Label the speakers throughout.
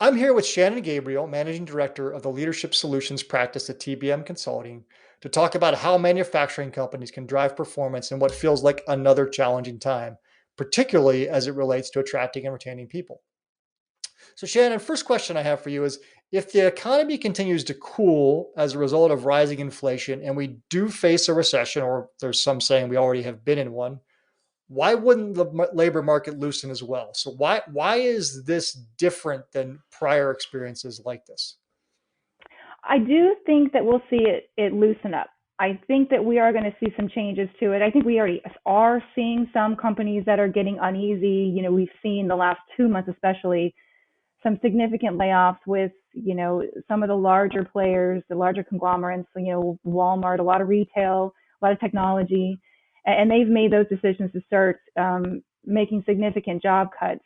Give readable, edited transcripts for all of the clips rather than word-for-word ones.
Speaker 1: I'm here with Shannon Gabriel, Managing Director of the Leadership Solutions practice at TBM Consulting, to talk about how manufacturing companies can drive performance in what feels like another challenging time, particularly as it relates to attracting and retaining people. So, Shannon, first question I have for you is if the economy continues to cool as a result of rising inflation and we do face a recession, or there's some saying we already have been in one, why wouldn't the labor market loosen as well? So why is this different than prior experiences like this?
Speaker 2: I do think that we'll see it loosen up. I think that we are going to see some changes to it. I think we already are seeing some companies that are getting uneasy. We've seen the last 2 months, especially, some significant layoffs with, some of the larger players, the larger conglomerates, Walmart, a lot of retail, a lot of technology, and they've made those decisions to start making significant job cuts.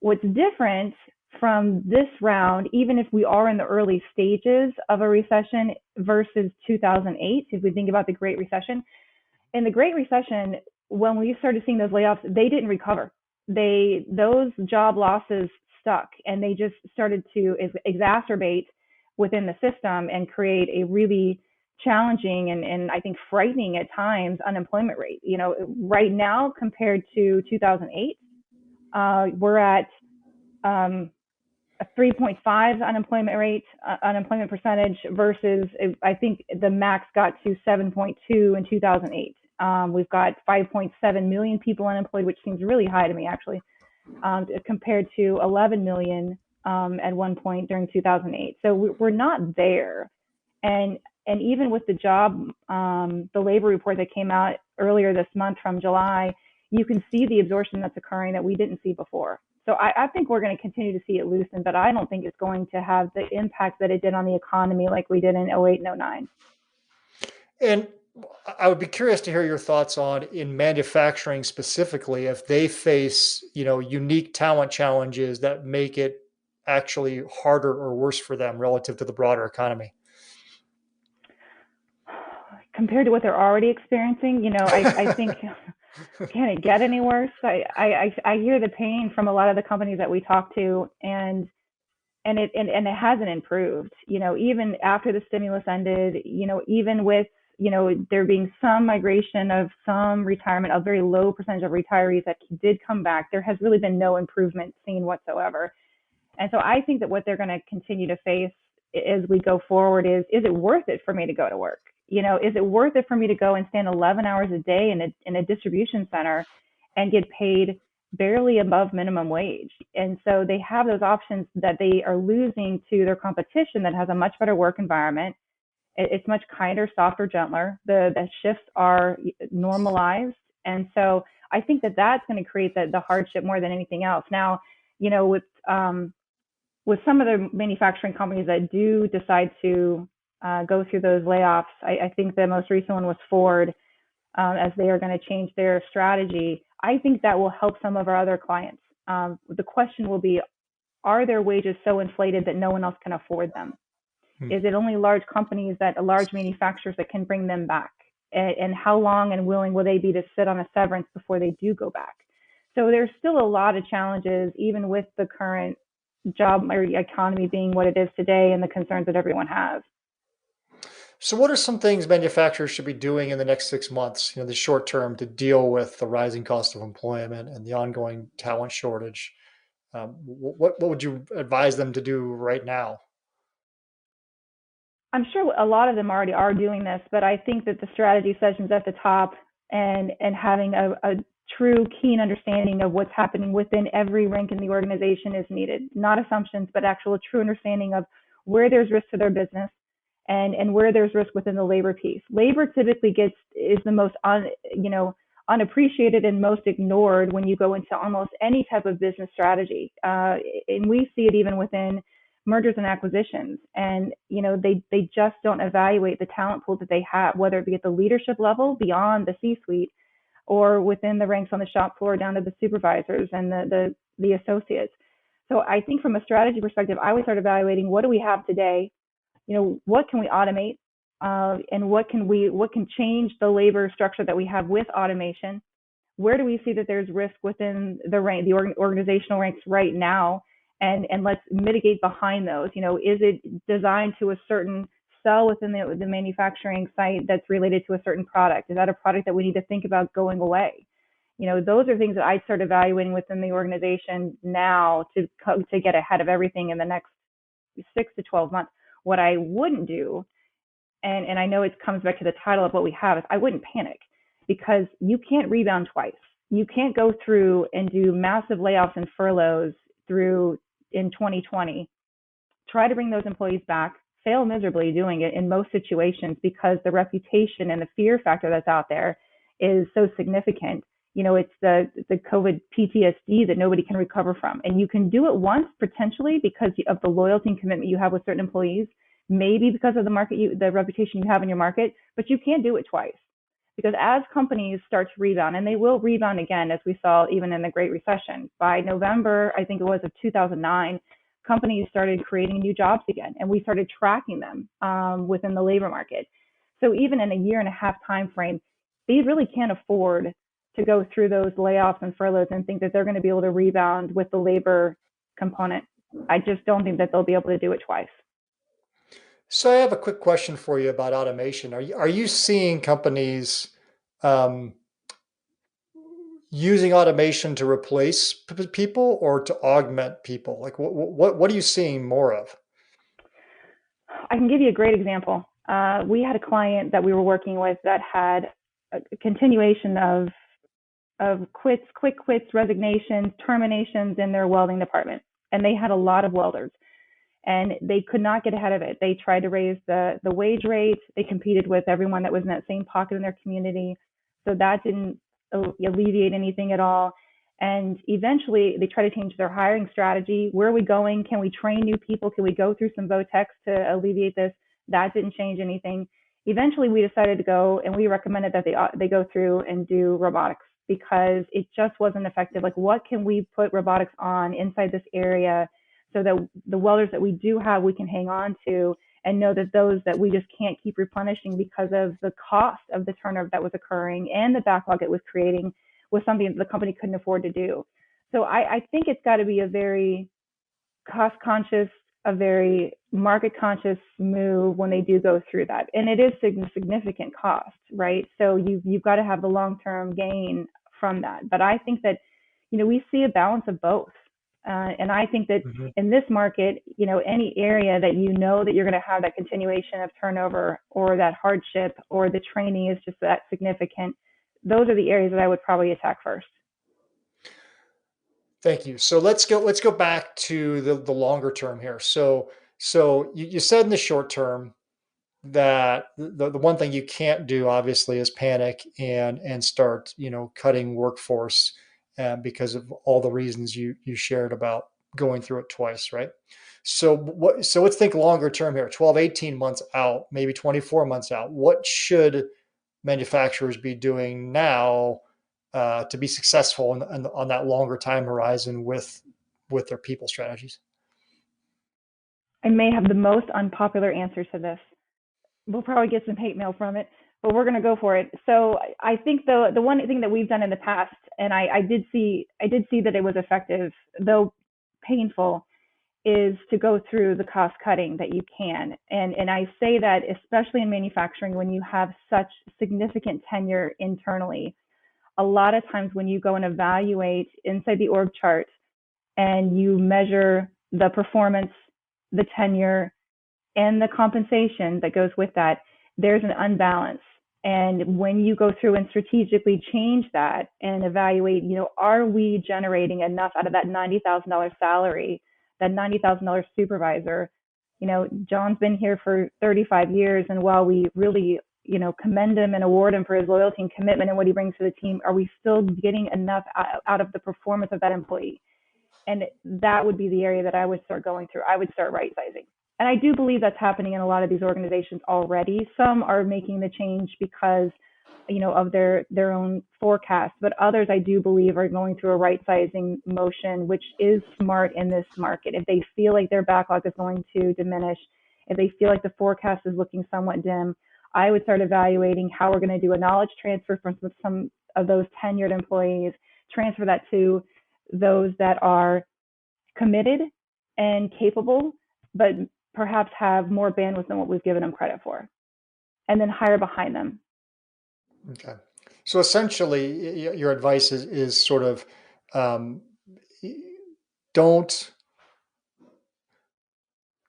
Speaker 2: What's different from this round, even if we are in the early stages of a recession versus 2008, if we think about the Great Recession, in the Great Recession, when we started seeing those layoffs, they didn't recover. Those job losses stuck, and they just started to exacerbate within the system and create a really challenging and I think frightening at times unemployment rate. Right now compared to 2008, we're at a 3.5 unemployment percentage versus I think the max got to 7.2 in 2008. We've got 5.7 million people unemployed, which seems really high to me actually, compared to 11 million at one point during 2008. So we're not there. And even with the labor report that came out earlier this month from July, you can see the absorption that's occurring that we didn't see before. So I think we're going to continue to see it loosen, but I don't think it's going to have the impact that it did on the economy like we did in '08 and '09.
Speaker 1: And I would be curious to hear your thoughts on in manufacturing specifically if they face, unique talent challenges that make it actually harder or worse for them relative to the broader economy.
Speaker 2: Compared to what they're already experiencing, I think can it get any worse? I hear the pain from a lot of the companies that we talk to, and it hasn't improved. Even after the stimulus ended, even with there being some migration of some retirement, a very low percentage of retirees that did come back, there has really been no improvement seen whatsoever. And so I think that what they're going to continue to face as we go forward is it worth it for me to go to work? Is it worth it for me to go and stand 11 hours a day in a distribution center and get paid barely above minimum wage? And so they have those options that they are losing to their competition that has a much better work environment. It's much kinder, softer, gentler. The shifts are normalized. And so I think that that's going to create the hardship more than anything else. Now, with some of the manufacturing companies that do decide to go through those layoffs, I think the most recent one was Ford, as they are going to change their strategy. I think that will help some of our other clients. The question will be, are their wages so inflated that no one else can afford them? Is it only large companies, large manufacturers that can bring them back? And how long and willing will they be to sit on a severance before they do go back? So there's still a lot of challenges, even with the current job or economy being what it is today and the concerns that everyone has.
Speaker 1: So what are some things manufacturers should be doing in the next 6 months, the short term, to deal with the rising cost of employment and the ongoing talent shortage? What would you advise them to do right now?
Speaker 2: I'm sure a lot of them already are doing this, but I think that the strategy sessions at the top and having a true keen understanding of what's happening within every rank in the organization is needed. Not assumptions, but actual true understanding of where there's risk to their business and where there's risk within the labor piece. Labor typically is the most unappreciated and most ignored when you go into almost any type of business strategy. And we see it even within mergers and acquisitions. And, they just don't evaluate the talent pool that they have, whether it be at the leadership level beyond the C-suite or within the ranks on the shop floor down to the supervisors and the associates. So I think from a strategy perspective, I would start evaluating what do we have today, what can we automate, and what can change the labor structure that we have with automation. Where do we see that there's risk within the organizational ranks right now, and let's mitigate behind those. Is it designed to a certain cell within the manufacturing site that's related to a certain product? Is that a product that we need to think about going away? Those are things that I start evaluating within the organization now to get ahead of everything in the next 6 to 12 months. What I wouldn't do, and I know it comes back to the title of what we have, is I wouldn't panic, because you can't rebound twice. You can't go through and do massive layoffs and furloughs through in 2020, try to bring those employees back, fail miserably doing it in most situations, because the reputation and the fear factor that's out there is so significant. It's the COVID PTSD that nobody can recover from. And you can do it once potentially because of the loyalty and commitment you have with certain employees, maybe because of the reputation you have in your market, but you can't do it twice. Because as companies start to rebound, and they will rebound again, as we saw even in the Great Recession, by November, I think it was, of 2009, companies started creating new jobs again, and we started tracking them within the labor market. So even in a year and a half time frame, they really can't afford to go through those layoffs and furloughs and think that they're going to be able to rebound with the labor component. I just don't think that they'll be able to do it twice.
Speaker 1: So I have a quick question for you about automation. Are you seeing companies um, using automation to replace people or to augment people? Like what are you seeing more of?
Speaker 2: I can give you a great example. We had a client that we were working with that had a continuation of quick quits, resignations, terminations in their welding department. And they had a lot of welders, and they could not get ahead of it. They tried to raise the wage rate. They competed with everyone that was in that same pocket in their community. So that didn't alleviate anything at all. And eventually they tried to change their hiring strategy. Where are we going? Can we train new people? Can we go through some VOTEX to alleviate this? That didn't change anything. Eventually we decided to go, and we recommended that they go through and do robotics, because it just wasn't effective. Like, what can we put robotics on inside this area so that the welders that we do have, we can hang on to, and know that those that we just can't keep replenishing because of the cost of the turnover that was occurring and the backlog it was creating, was something that the company couldn't afford to do. So I think it's got to be a very cost conscious, a very market conscious move when they do go through that. And it is significant cost, right? So you've got to have the long-term gain from that. But I think that, we see a balance of both. And I think that
Speaker 1: Mhm.
Speaker 2: in this market, any area that that you're going to have that continuation of turnover, or that hardship, or the training is just that significant, those are the areas that I would probably attack first.
Speaker 1: Thank you. So let's go back to the longer term here. So you said in the short term that the one thing you can't do obviously is panic and start cutting workforce because of all the reasons you shared about going through it twice, right? So let's think longer term here, 12, 18 months out, maybe 24 months out. What should manufacturers be doing now to be successful on that longer time horizon with their people strategies?
Speaker 2: I may have the most unpopular answer to this. We'll probably get some hate mail from it, but we're going to go for it. So I think the one thing that we've done in the past, and I did see that it was effective, though painful, is to go through the cost cutting that you can. And I say that especially in manufacturing, when you have such significant tenure internally. A lot of times when you go and evaluate inside the org chart and you measure the performance, the tenure, and the compensation that goes with that, there's an unbalance. And when you go through and strategically change that and evaluate, are we generating enough out of that $90,000 salary, that $90,000 supervisor? John's been here for 35 years, and while we really, commend him and award him for his loyalty and commitment and what he brings to the team, are we still getting enough out of the performance of that employee? And that would be the area that I would start going through. I would start right sizing. And I do believe that's happening in a lot of these organizations already. Some are making the change because, of their own forecast, but others I do believe are going through a right sizing motion, which is smart in this market. If they feel like their backlog is going to diminish, if they feel like the forecast is looking somewhat dim, I would start evaluating how we're going to do a knowledge transfer from some of those tenured employees, transfer that to those that are committed and capable, but perhaps have more bandwidth than what we've given them credit for, and then hire behind them.
Speaker 1: Okay. So essentially, your advice is sort of um, don't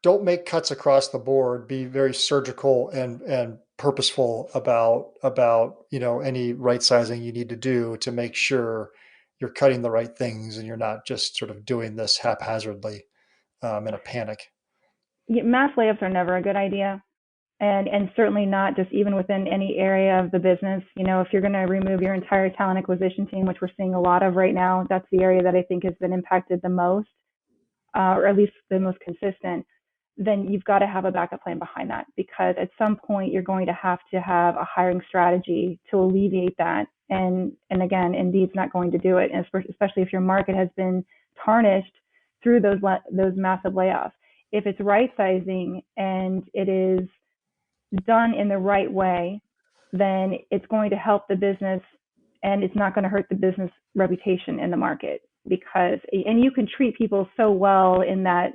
Speaker 1: don't make cuts across the board. Be very surgical and purposeful about any right sizing you need to do to make sure you're cutting the right things and you're not just sort of doing this haphazardly in a panic.
Speaker 2: Mass layoffs are never a good idea, and certainly not just even within any area of the business. If you're going to remove your entire talent acquisition team, which we're seeing a lot of right now, that's the area that I think has been impacted the most, or at least the most consistent. Then you've got to have a backup plan behind that, because at some point you're going to have a hiring strategy to alleviate that. And again, Indeed's not going to do it, and especially if your market has been tarnished through those massive layoffs. If it's right sizing and it is done in the right way, then it's going to help the business, and it's not going to hurt the business reputation in the market. And you can treat people so well in that,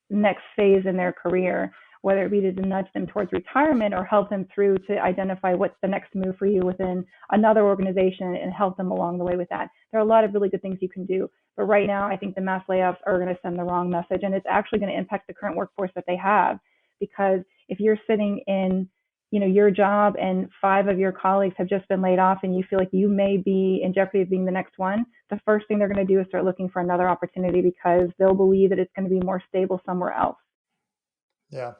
Speaker 2: next phase in their career, whether it be to nudge them towards retirement or help them through to identify what's the next move for you within another organization and help them along the way with that. There are a lot of really good things you can do. But right now, I think the mass layoffs are going to send the wrong message, and it's actually going to impact the current workforce that they have. Because if you're sitting in, your job and 5 of your colleagues have just been laid off and you feel like you may be in jeopardy of being the next one, the first thing they're going to do is start looking for another opportunity, because they'll believe that it's going to be more stable somewhere else.
Speaker 1: Yeah.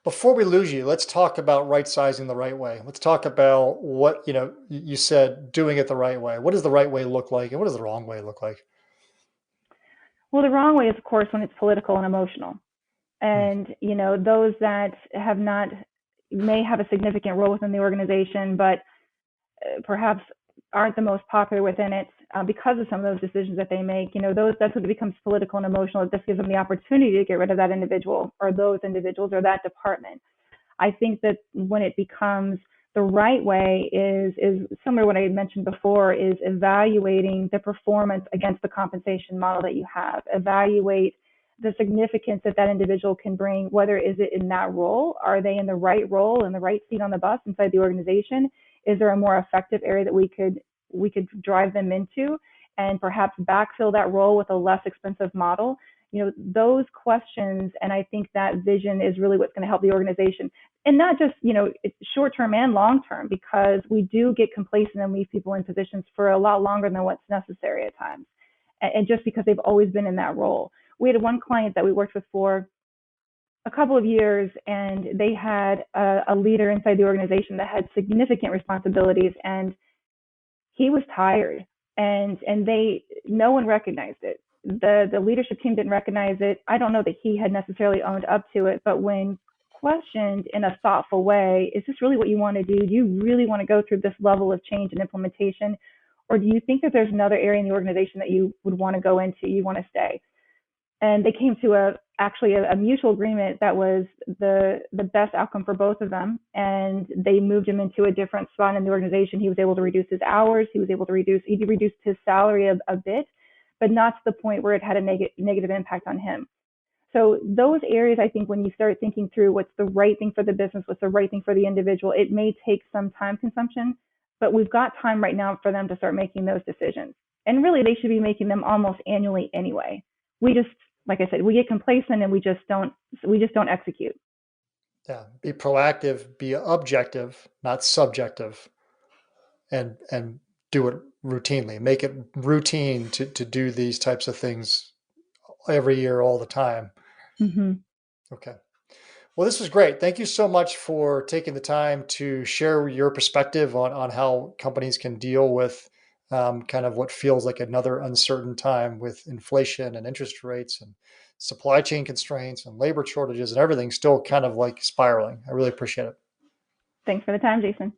Speaker 1: Before we lose you, let's talk about right sizing the right way. Let's talk about what, you said doing it the right way. What does the right way look like and what does the wrong way look like?
Speaker 2: Well, the wrong way is, of course, when it's political and emotional.
Speaker 1: Hmm.
Speaker 2: And, those that have not, may have a significant role within the organization, but perhaps aren't the most popular within it, because of some of those decisions that they make. That's when it becomes political and emotional. It just gives them the opportunity to get rid of that individual or those individuals or that department. I think that when it becomes the right way is similar to what I mentioned before, is evaluating the performance against the compensation model that you have. Evaluate the significance that that individual can bring, whether is it in that role, are they in the right role, in the right seat on the bus inside the organization? Is there a more effective area that we could drive them into and perhaps backfill that role with a less expensive model? Those questions, and I think that vision is really what's going to help the organization, and not just short term and long term, because we do get complacent and leave people in positions for a lot longer than what's necessary at times, and just because they've always been in that role. We had one client that we worked with for a couple of years, and they had a leader inside the organization that had significant responsibilities, and he was tired, and they no one recognized it. The leadership team didn't recognize it. I don't know that he had necessarily owned up to it, but when questioned in a thoughtful way, is this really what you want to do? Do you really want to go through this level of change and implementation? Or do you think that there's another area in the organization that you would want to go into, you want to stay? And they came to actually a mutual agreement that was the best outcome for both of them. And they moved him into a different spot in the organization. He was able to reduce his hours. He reduced his salary a bit, but not to the point where it had a negative impact on him. So those areas, I think, when you start thinking through what's the right thing for the business, what's the right thing for the individual, it may take some time consumption, but we've got time right now for them to start making those decisions. And really, they should be making them almost annually anyway. We just, like I said, we get complacent and we just don't execute.
Speaker 1: Yeah. Be proactive, be objective, not subjective, and do it routinely. Make it routine to do these types of things every year, all the time.
Speaker 2: Mm-hmm.
Speaker 1: Okay. Well, this was great. Thank you so much for taking the time to share your perspective on how companies can deal with kind of what feels like another uncertain time with inflation and interest rates and supply chain constraints and labor shortages and everything still kind of like spiraling. I really appreciate it.
Speaker 2: Thanks for the time, Jason.